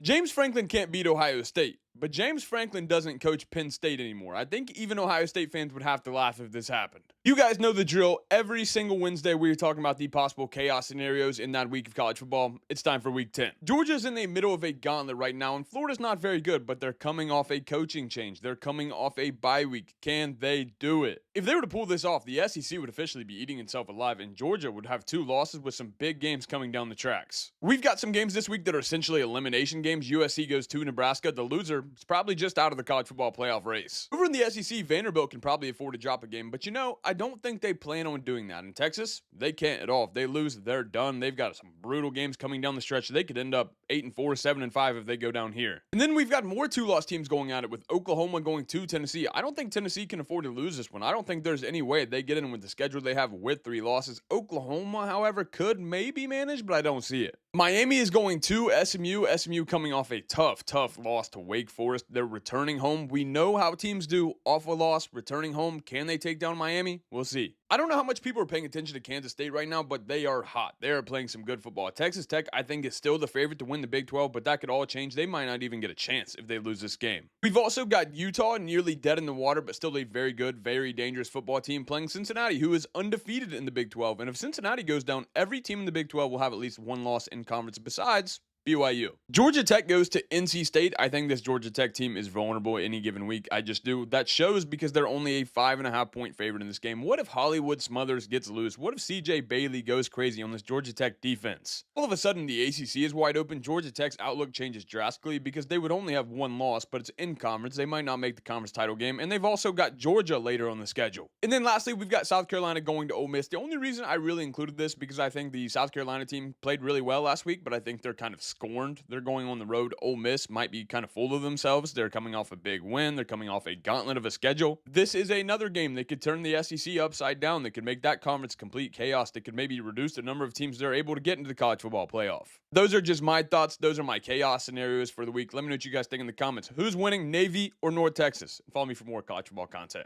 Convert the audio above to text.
James Franklin can't beat Ohio State, but James Franklin doesn't coach Penn State anymore. I think even Ohio State fans would have to laugh if this happened. You guys know the drill. Every single Wednesday, we're talking about the possible chaos scenarios in that week of college football. It's time for week 10. Georgia's in the middle of a gauntlet right now, and Florida's not very good, but they're coming off a coaching change. They're coming off a bye week. Can they do it? If they were to pull this off, the SEC would officially be eating itself alive, and Georgia would have 2 losses with some big games coming down the tracks. We've got some games this week that are essentially elimination games. USC goes to Nebraska. The loser is probably just out of the college football playoff race. Over in the SEC, Vanderbilt can probably afford to drop a game, but I don't think they plan on doing that. In Texas, they can't at all. If they lose, they're done. They've got some brutal games coming down the stretch. They could end up 8-4, 7-5 if they go down here. And then we've got more 2-loss teams going at it, with Oklahoma going to Tennessee. I don't think Tennessee can afford to lose this one. I don't think there's any way they get in with the schedule they have with 3 losses. Oklahoma, however, could maybe manage, but I don't see it. Miami is going to SMU. SMU coming off a tough loss to Wake Forest. They're returning home. We know how teams do off a loss, returning home. Can they take down Miami? We'll see. I don't know how much people are paying attention to Kansas State right now, but they are hot. They are playing some good football. Texas Tech, I think, is still the favorite to win the Big 12, but that could all change. They might not even get a chance if they lose this game. We've also got Utah, nearly dead in the water, but still a very good, very dangerous football team, playing Cincinnati, who is undefeated in the Big 12. And if Cincinnati goes down, every team in the Big 12 will have at least 1 loss in conference besides BYU. Georgia Tech goes to NC State. I think this Georgia Tech team is vulnerable any given week. I just do. That shows because they're only a 5.5-point favorite in this game. What if Hollywood Smothers gets loose? What if CJ Bailey goes crazy on this Georgia Tech defense? All of a sudden, the ACC is wide open. Georgia Tech's outlook changes drastically because they would only have 1 loss, but it's in conference. They might not make the conference title game, and they've also got Georgia later on the schedule. And then lastly, we've got South Carolina going to Ole Miss. The only reason I really included this because I think the South Carolina team played really well last week, but I think they're kind of scorned. They're going on the road. Ole Miss might be kind of full of themselves. They're coming off a big win. They're coming off a gauntlet of a schedule. This is another game that could turn the SEC upside down. That could make that conference complete chaos. That could maybe reduce the number of teams that are able to get into the college football playoff. Those are just my thoughts. Those are my chaos scenarios for the week. Let me know what you guys think in the comments. Who's winning, Navy or North Texas? Follow me for more college football content.